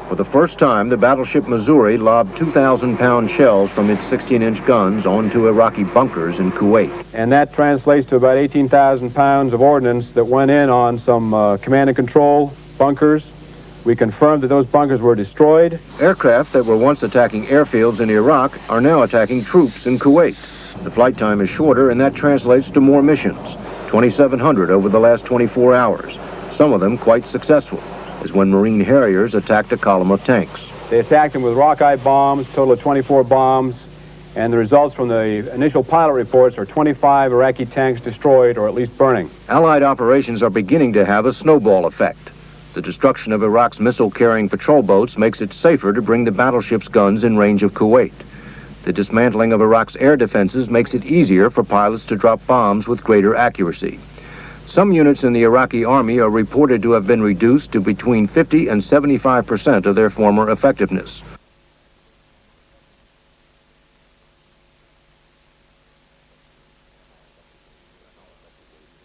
For the first time, the battleship Missouri lobbed 2,000-pound shells from its 16-inch guns onto Iraqi bunkers in Kuwait. And that translates to about 18,000 pounds of ordnance that went in on some command and control bunkers. We confirmed that those bunkers were destroyed. Aircraft that were once attacking airfields in Iraq are now attacking troops in Kuwait. The flight time is shorter, and that translates to more missions, 2,700 over the last 24 hours, some of them quite successful, as when Marine Harriers attacked a column of tanks. They attacked them with rockite bombs, a total of 24 bombs, and the results from the initial pilot reports are 25 Iraqi tanks destroyed or at least burning. Allied operations are beginning to have a snowball effect. The destruction of Iraq's missile-carrying patrol boats makes it safer to bring the battleship's guns in range of Kuwait. The dismantling of Iraq's air defenses makes it easier for pilots to drop bombs with greater accuracy. Some units in the Iraqi army are reported to have been reduced to between 50 and 75% of their former effectiveness.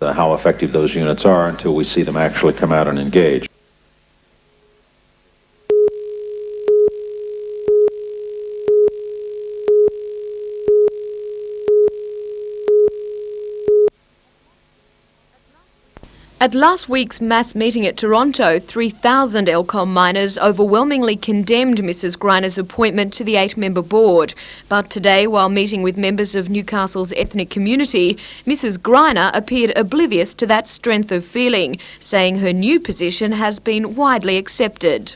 How effective those units are until we see them actually come out and engage. At last week's mass meeting at Toronto, 3,000 ELCOM miners overwhelmingly condemned Mrs Greiner's appointment to the 8-member board. But today, while meeting with members of Newcastle's ethnic community, Mrs Greiner appeared oblivious to that strength of feeling, saying her new position has been widely accepted.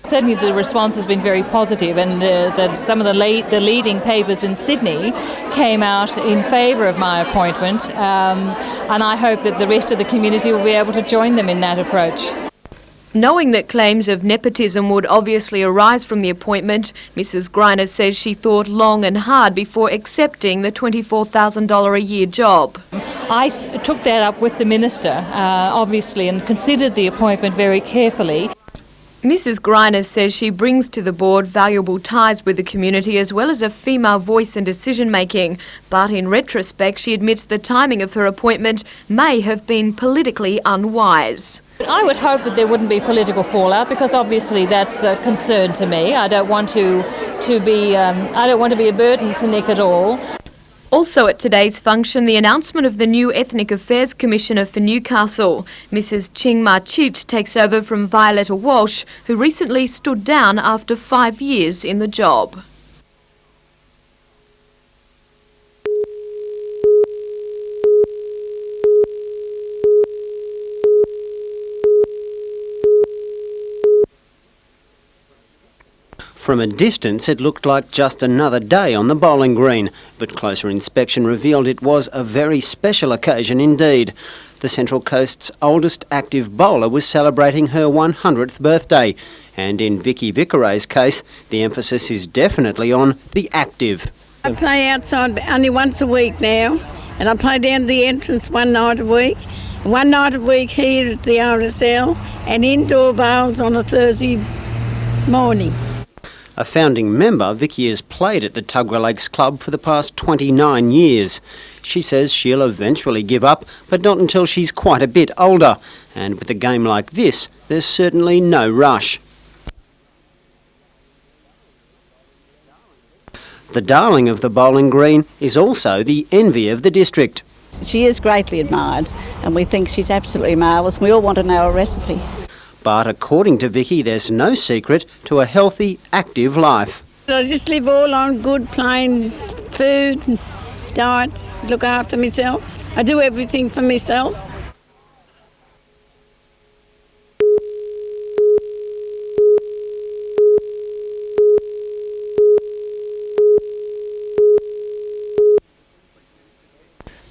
Certainly the response has been very positive, and some of the leading papers in Sydney came out in favour of my appointment, and I hope that the rest of the community will be able to join them in that approach. Knowing that claims of nepotism would obviously arise from the appointment, Mrs Greiner says she thought long and hard before accepting the $24,000 a year job. I took that up with the Minister, obviously, and considered the appointment very carefully. Mrs Greiner says she brings to the board valuable ties with the community as well as a female voice in decision-making. But in retrospect, she admits the timing of her appointment may have been politically unwise. I would hope that there wouldn't be political fallout, because obviously that's a concern to me. I don't want to be a burden to Nick at all. Also at today's function, the announcement of the new Ethnic Affairs Commissioner for Newcastle. Mrs Ching Ma Chit takes over from Violetta Walsh, who recently stood down after 5 years in the job. From a distance, it looked like just another day on the bowling green, but closer inspection revealed it was a very special occasion indeed. The Central Coast's oldest active bowler was celebrating her 100th birthday, and in Vicky Vickeray's case, the emphasis is definitely on the active. I play outside only once a week now, and I play down the entrance one night a week. One night a week here at the RSL, and indoor bowls on a Thursday morning. A founding member, Vicky has played at the Tuggerah Lakes Club for the past 29 years. She says she'll eventually give up, but not until she's quite a bit older. And with a game like this, there's certainly no rush. The darling of the bowling green is also the envy of the district. She is greatly admired, and we think she's absolutely marvellous. We all want to know her recipe. But according to Vicky, there's no secret to a healthy, active life. I just live all on good, plain food, diet, look after myself. I do everything for myself.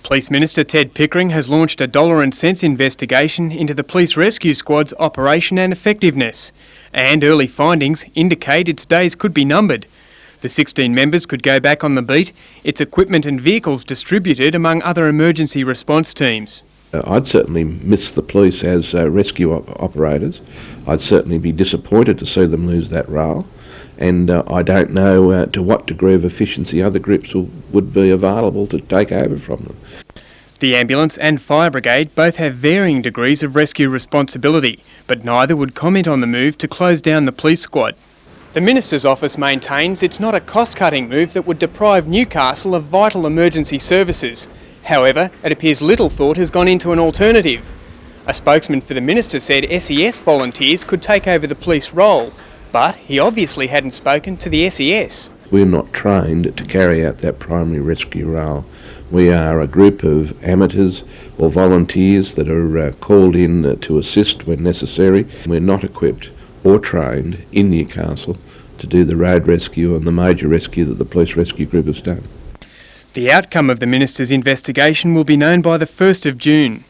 Police Minister Ted Pickering has launched a dollar and cents investigation into the Police Rescue Squad's operation and effectiveness, and early findings indicate its days could be numbered. The 16 members could go back on the beat, its equipment and vehicles distributed among other emergency response teams. I'd certainly miss the police as rescue operators. I'd certainly be disappointed to see them lose that role. And I don't know to what degree of efficiency other groups would be available to take over from them. The ambulance and fire brigade both have varying degrees of rescue responsibility, but neither would comment on the move to close down the police squad. The Minister's office maintains it's not a cost-cutting move that would deprive Newcastle of vital emergency services. However, it appears little thought has gone into an alternative. A spokesman for the Minister said SES volunteers could take over the police role, but he obviously hadn't spoken to the SES. We're not trained to carry out that primary rescue role. We are a group of amateurs or volunteers that are called in to assist when necessary. We're not equipped or trained in Newcastle to do the road rescue and the major rescue that the police rescue group has done. The outcome of the Minister's investigation will be known by the 1st of June.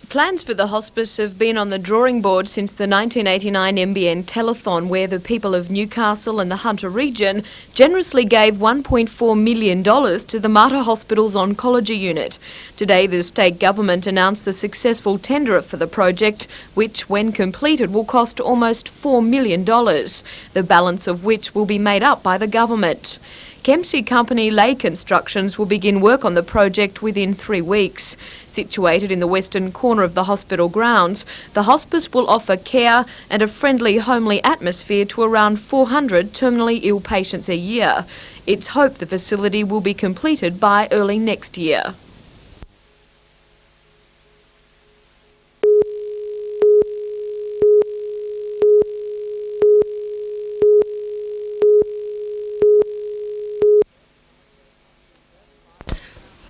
Plans for the hospice have been on the drawing board since the 1989 NBN Telethon, where the people of Newcastle and the Hunter region generously gave $1.4 million to the Mortar Hospital's oncology unit. Today, the state government announced the successful tender for the project, which, when completed, will cost almost $4 million, the balance of which will be made up by the government. Kempsey company Lay Constructions will begin work on the project within 3 weeks. Situated in the western corner of the hospital grounds, the hospice will offer care and a friendly, homely atmosphere to around 400 terminally ill patients a year. It's hoped the facility will be completed by early next year.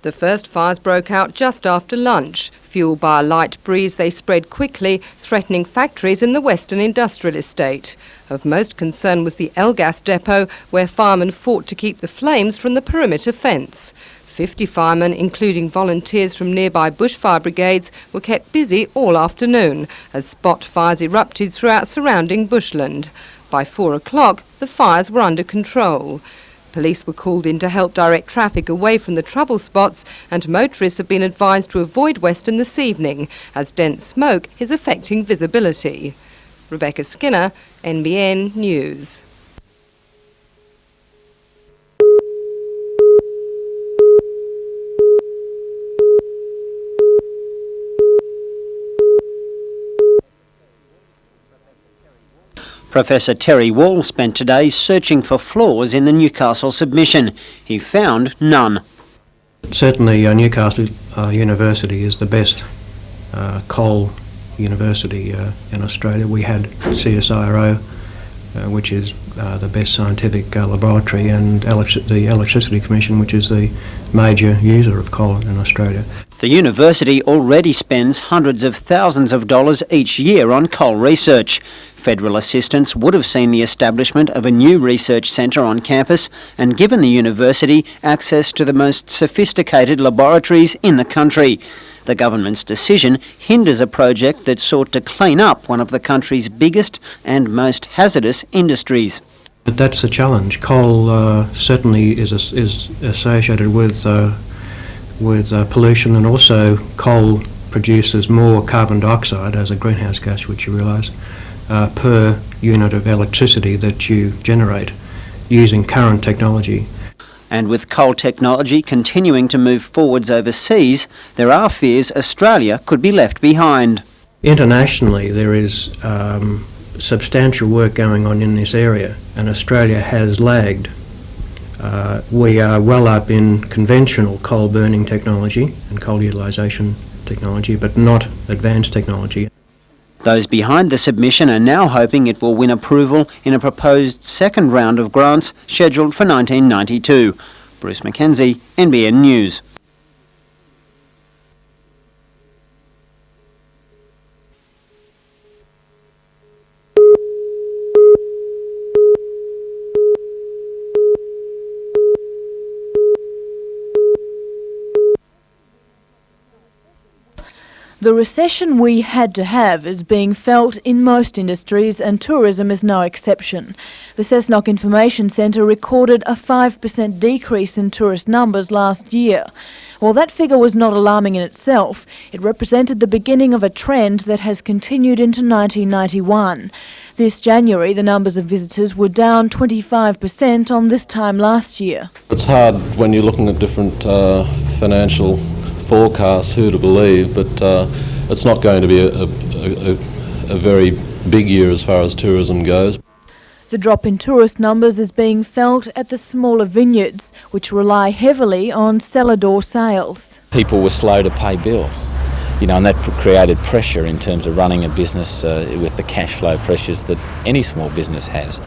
The first fires broke out just after lunch. Fueled by a light breeze, they spread quickly, threatening factories in the Western Industrial Estate. Of most concern was the Elgas depot, where firemen fought to keep the flames from the perimeter fence. 50 firemen, including volunteers from nearby bushfire brigades, were kept busy all afternoon as spot fires erupted throughout surrounding bushland. By 4 o'clock, the fires were under control. Police were called in to help direct traffic away from the trouble spots, and motorists have been advised to avoid Western this evening as dense smoke is affecting visibility. Rebecca Skinner, NBN News. Professor Terry Wall spent today searching for flaws in the Newcastle submission. He found none. Certainly Newcastle University is the best coal university in Australia. We had CSIRO, which is the best scientific laboratory, and the Electricity Commission, which is the major user of coal in Australia. The university already spends hundreds of thousands of dollars each year on coal research. Federal assistance would have seen the establishment of a new research centre on campus and given the university access to the most sophisticated laboratories in the country. The government's decision hinders a project that sought to clean up one of the country's biggest and most hazardous industries. But that's a challenge. Coal certainly is associated with pollution, and also coal produces more carbon dioxide as a greenhouse gas, which you realise, per unit of electricity that you generate using current technology. And with coal technology continuing to move forwards overseas, there are fears Australia could be left behind. Internationally, there is substantial work going on in this area, and Australia has lagged. We are well up in conventional coal burning technology and coal utilisation technology, but not advanced technology. Those behind the submission are now hoping it will win approval in a proposed second round of grants scheduled for 1992. Bruce Mackenzie, NBN News. The recession we had to have is being felt in most industries, and tourism is no exception. The Cessnock Information Centre recorded a 5% decrease in tourist numbers last year. While that figure was not alarming in itself, it represented the beginning of a trend that has continued into 1991. This January, the numbers of visitors were down 25% on this time last year. It's hard when you're looking at different financial forecasts who to believe, but it's not going to be a very big year as far as tourism goes. The drop in tourist numbers is being felt at the smaller vineyards, which rely heavily on cellar door sales. People were slow to pay bills, and that created pressure in terms of running a business with the cash flow pressures that any small business has.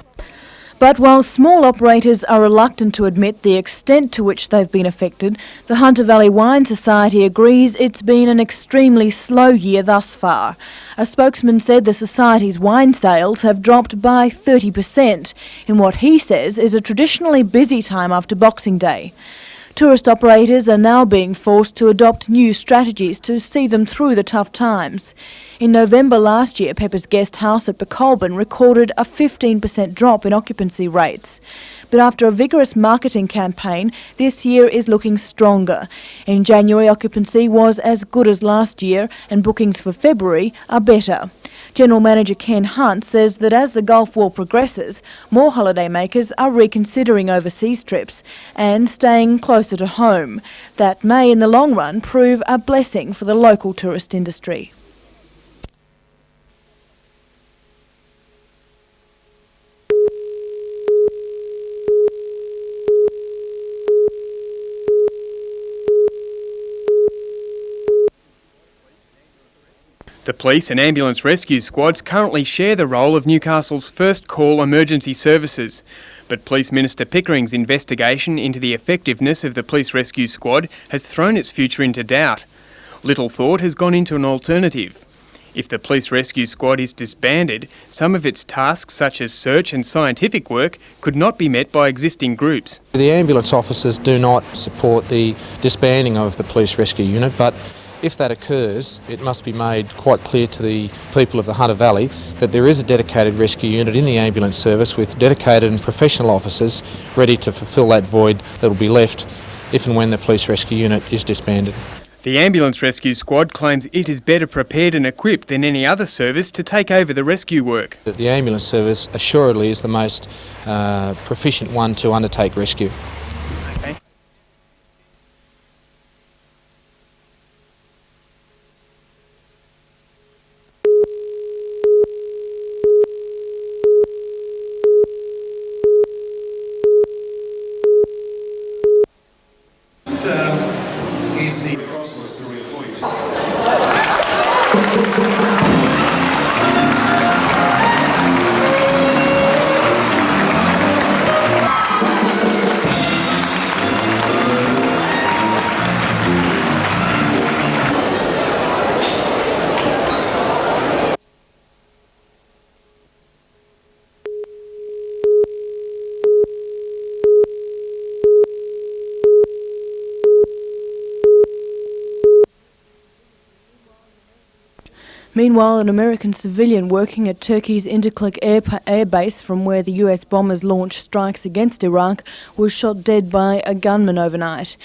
But while small operators are reluctant to admit the extent to which they've been affected, the Hunter Valley Wine Society agrees it's been an extremely slow year thus far. A spokesman said the Society's wine sales have dropped by 30% in what he says is a traditionally busy time after Boxing Day. Tourist operators are now being forced to adopt new strategies to see them through the tough times. In November last year, Pepper's Guest House at Becolban recorded a 15% drop in occupancy rates. But after a vigorous marketing campaign, this year is looking stronger. In January, occupancy was as good as last year, and bookings for February are better. General Manager Ken Hunt says that as the Gulf War progresses, more holidaymakers are reconsidering overseas trips and staying closer to home. That may, in the long run, prove a blessing for the local tourist industry. The police and ambulance rescue squads currently share the role of Newcastle's first call emergency services. But Police Minister Pickering's investigation into the effectiveness of the police rescue squad has thrown its future into doubt. Little thought has gone into an alternative. If the police rescue squad is disbanded, some of its tasks such as search and scientific work could not be met by existing groups. The ambulance officers do not support the disbanding of the police rescue unit, but if that occurs, it must be made quite clear to the people of the Hunter Valley that there is a dedicated rescue unit in the ambulance service with dedicated and professional officers ready to fulfil that void that will be left if and when the police rescue unit is disbanded. The ambulance rescue squad claims it is better prepared and equipped than any other service to take over the rescue work. The ambulance service assuredly is the most proficient one to undertake rescue. Okay. Is the Cosmos to reappoint? Meanwhile, an American civilian working at Turkey's Incirlik air base, from where the US bombers launched strikes against Iraq, was shot dead by a gunman overnight.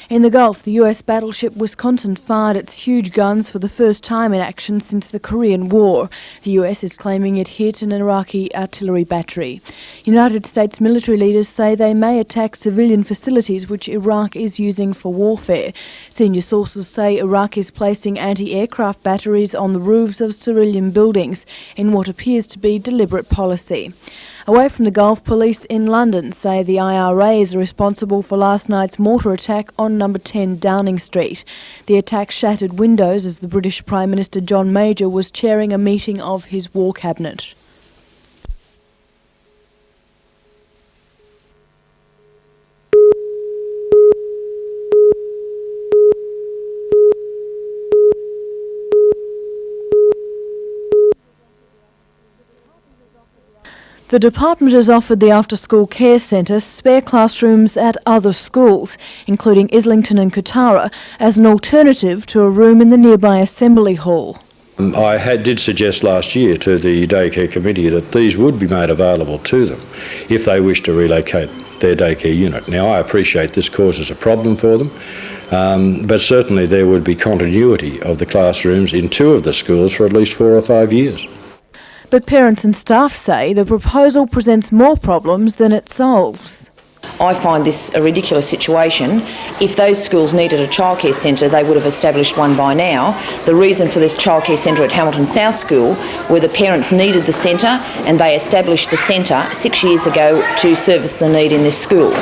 In the Gulf, the US battleship Wisconsin fired its huge guns for the first time in action since the Korean War. The US is claiming it hit an Iraqi artillery battery. United States military leaders say they may attack civilian facilities which Iraq is using for warfare. Senior sources say Iraq is placing anti-aircraft batteries on the roofs of civilian buildings in what appears to be deliberate policy. Away from the Gulf, police in London say the IRA is responsible for last night's mortar attack on number 10 Downing Street. The attack shattered windows as the British Prime Minister John Major was chairing a meeting of his war cabinet. The department has offered the after-school care centre spare classrooms at other schools, including Islington and Kotara, as an alternative to a room in the nearby Assembly Hall. I did suggest last year to the daycare committee that these would be made available to them if they wish to relocate their daycare unit. Now, I appreciate this causes a problem for them, but certainly there would be continuity of the classrooms in 2 of the schools for at least 4 or 5 years. But parents and staff say the proposal presents more problems than it solves. I find this a ridiculous situation. If those schools needed a childcare centre, they would have established one by now. The reason for this childcare centre at Hamilton South School were the parents needed the centre and they established the centre 6 years ago to service the need in this school.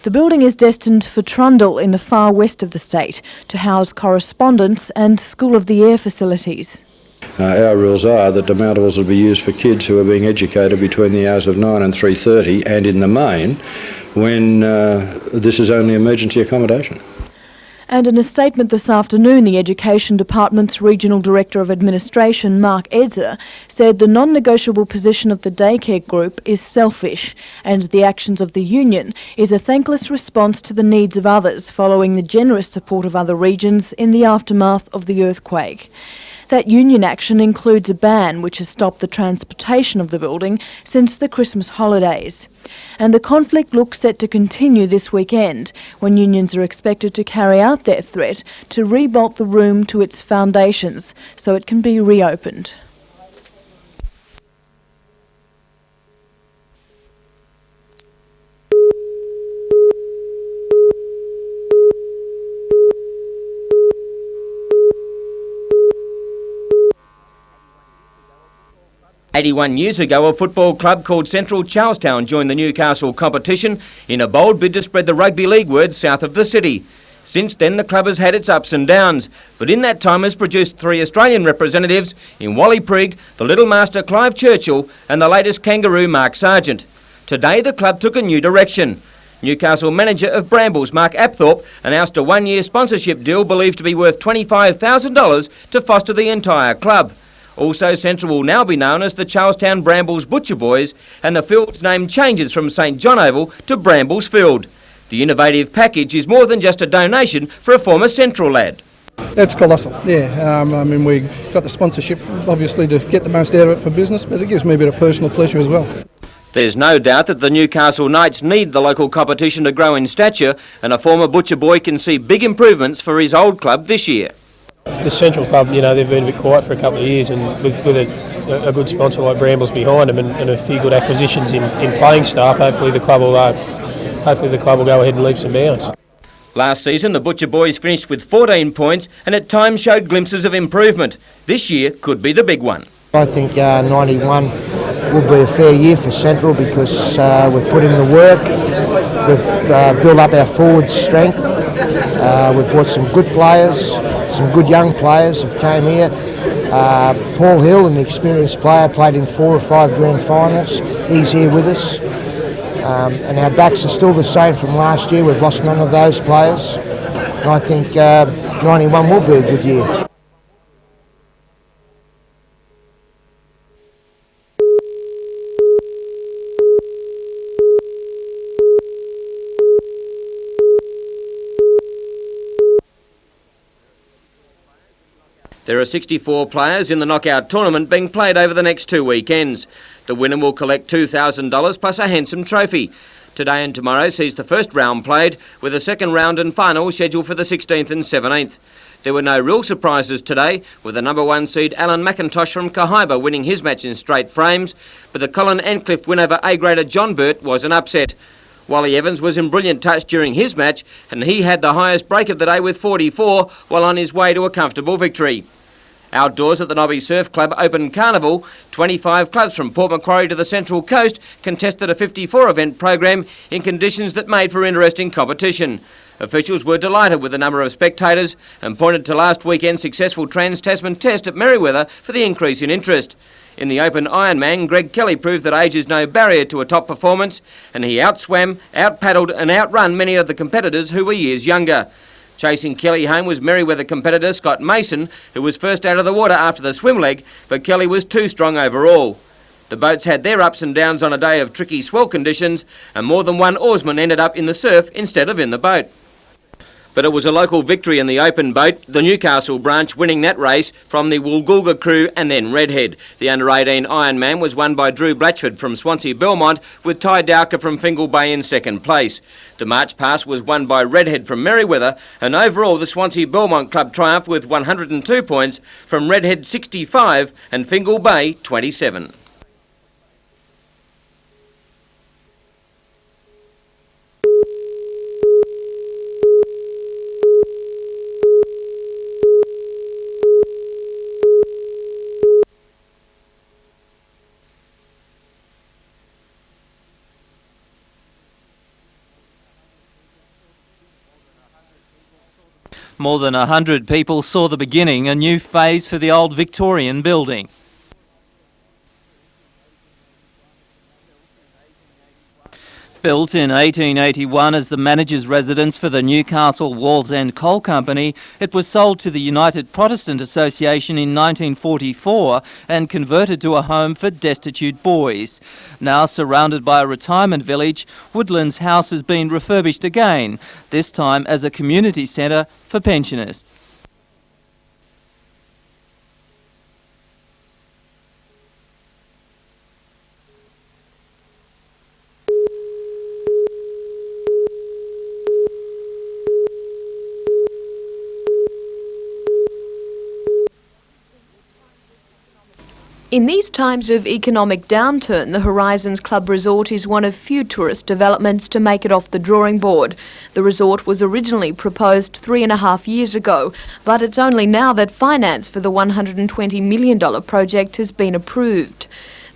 The building is destined for Trundle in the far west of the state to house correspondence and School of the Air facilities. Our rules are that the multiples will be used for kids who are being educated between the hours of 9 and 3:30, and in the main, when this is only emergency accommodation. And in a statement this afternoon, the Education Department's Regional Director of Administration, Mark Edzer, said the non-negotiable position of the daycare group is selfish, and the actions of the union is a thankless response to the needs of others following the generous support of other regions in the aftermath of the earthquake. That union action includes a ban which has stopped the transportation of the building since the Christmas holidays. And the conflict looks set to continue this weekend, when unions are expected to carry out their threat to rebuild the room to its foundations so it can be reopened. "81 years ago, a football club called Central Charlestown joined the Newcastle competition in a bold bid to spread the rugby league word south of the city. Since then, the club has had its ups and downs, but in that time has produced 3 Australian representatives in Wally Prigg, the Little Master Clive Churchill and the latest kangaroo Mark Sargent. Today, the club took a new direction. Newcastle manager of Brambles, Mark Apthorpe, announced a 1-year sponsorship deal believed to be worth $25,000 to foster the entire club. Also, Central will now be known as the Charlestown Brambles Butcher Boys, and the field's name changes from St John Oval to Brambles Field. The innovative package is more than just a donation for a former Central lad. That's colossal, yeah. I mean, we got the sponsorship, obviously, to get the most out of it for business, but it gives me a bit of personal pleasure as well. There's no doubt that the Newcastle Knights need the local competition to grow in stature, and a former Butcher Boy can see big improvements for his old club this year. The Central Club, you know, they've been a bit quiet for a couple of years, and with a good sponsor like Brambles behind them and a few good acquisitions in playing staff, hopefully the club will go ahead and leaps and bounds. Last season, the Butcher Boys finished with 14 points and at times showed glimpses of improvement. This year could be the big one. I think 91 will be a fair year for Central because we've put in the work, we've built up our forward strength, we've brought some good players. Some good young players have came here. Paul Hill, an experienced player, played in 4 or 5 grand finals. He's here with us. And our backs are still the same from last year. We've lost none of those players. And I think 91 will be a good year. There are 64 players in the knockout tournament being played over the next 2 weekends. The winner will collect $2,000 plus a handsome trophy. Today and tomorrow sees the first round played, with a second round and final scheduled for the 16th and 17th. There were no real surprises today, with the number 1 seed Alan McIntosh from Cahaiba winning his match in straight frames, but the Colin Ancliffe win over A-grader John Burt was an upset. Wally Evans was in brilliant touch during his match, and he had the highest break of the day with 44 while on his way to a comfortable victory. Outdoors at the Nobby Surf Club Open Carnival, 25 clubs from Port Macquarie to the Central Coast contested a 54 event program in conditions that made for interesting competition. Officials were delighted with the number of spectators and pointed to last weekend's successful Trans-Tasman test at Merewether for the increase in interest. In the Open Ironman, Greg Kelly proved that age is no barrier to a top performance, and he outswam, out-paddled and outrun many of the competitors who were years younger. Chasing Kelly home was Merewether competitor Scott Mason, who was first out of the water after the swim leg, but Kelly was too strong overall. The boats had their ups and downs on a day of tricky swell conditions, and more than one oarsman ended up in the surf instead of in the boat. But it was a local victory in the open boat, the Newcastle branch winning that race from the Woolgoolga crew and then Redhead. The under-18 Ironman was won by Drew Blatchford from Swansea Belmont, with Ty Dowker from Fingal Bay in second place. The March Pass was won by Redhead from Merriweather, and overall the Swansea Belmont Club triumphed with 102 points from Redhead 65 and Fingal Bay 27. More than 100 people saw the beginning, a new phase for the old Victorian building. Built in 1881 as the manager's residence for the Newcastle Wallsend Coal Company, it was sold to the United Protestant Association in 1944 and converted to a home for destitute boys. Now surrounded by a retirement village, Woodlands House has been refurbished again, this time as a community centre for pensioners. In these times of economic downturn, the Horizons Club Resort is one of few tourist developments to make it off the drawing board. The resort was originally proposed 3.5 years ago, but it's only now that finance for the $120 million project has been approved.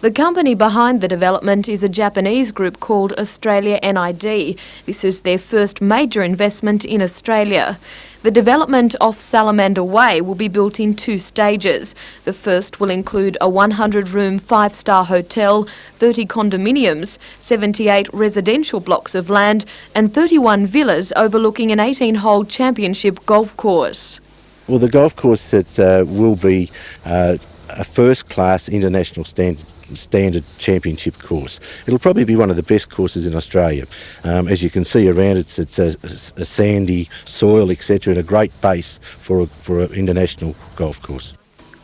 The company behind the development is a Japanese group called Australia NID. This is their first major investment in Australia. The development off Salamander Way will be built in 2 stages. The first will include a 100-room 5-star hotel, 30 condominiums, 78 residential blocks of land and 31 villas overlooking an 18-hole championship golf course. Well, the golf course that will be a first-class international standard championship course. It'll probably be one of the best courses in Australia. As you can see around it's a sandy soil, etc., and a great base for an international golf course.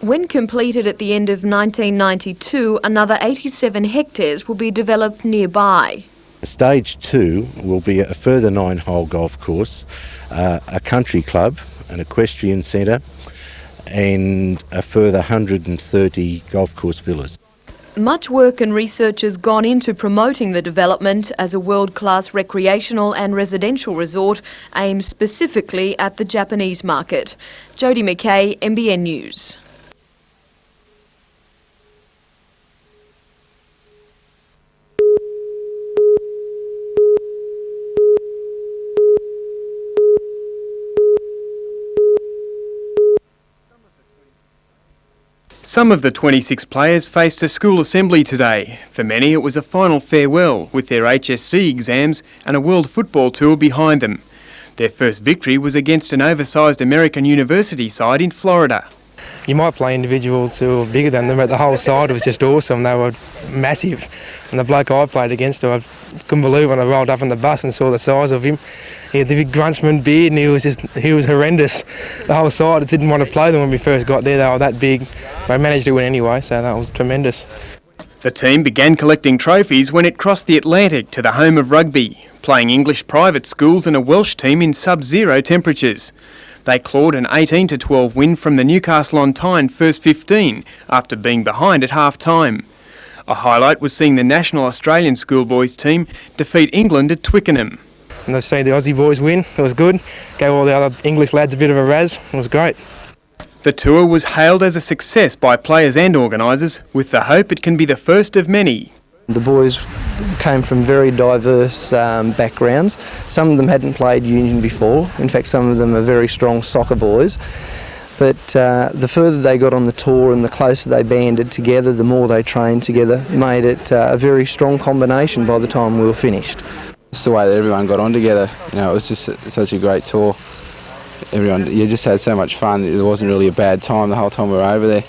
When completed at the end of 1992, another 87 hectares will be developed nearby. Stage 2 will be a further 9-hole golf course, a country club, an equestrian centre, and a further 130 golf course villas. Much work and research has gone into promoting the development as a world-class recreational and residential resort aimed specifically at the Japanese market. Jodie McKay, NBN News. Some of the 26 players faced a school assembly today. For many, it was a final farewell with their HSC exams and a World Football Tour behind them. Their first victory was against an oversized American university side in Florida. You might play individuals who were bigger than them, but the whole side was just awesome. They were massive. And the bloke I played against, I couldn't believe when I rolled up on the bus and saw the size of him. He had the big Gruntsman beard and he was horrendous. The whole side didn't want to play them when we first got there. They were that big. They managed to win anyway, so that was tremendous. The team began collecting trophies when it crossed the Atlantic to the home of rugby, playing English private schools and a Welsh team in sub-zero temperatures. They clawed an 18-12 win from the Newcastle-on-Tyne first 15 after being behind at half-time. A highlight was seeing the national Australian schoolboys team defeat England at Twickenham. And I've seen the Aussie boys win. It was good. Gave all the other English lads a bit of a razz. It was great. The tour was hailed as a success by players and organisers, with the hope it can be the first of many. The boys came from very diverse backgrounds. Some of them hadn't played union before. In fact, some of them are very strong soccer boys. But the further they got on the tour and the closer they banded together, the more they trained together, made it a very strong combination by the time we were finished. It's the way that everyone got on together. You know, it was just such a great tour. You just had so much fun. It wasn't really a bad time the whole time we were over there.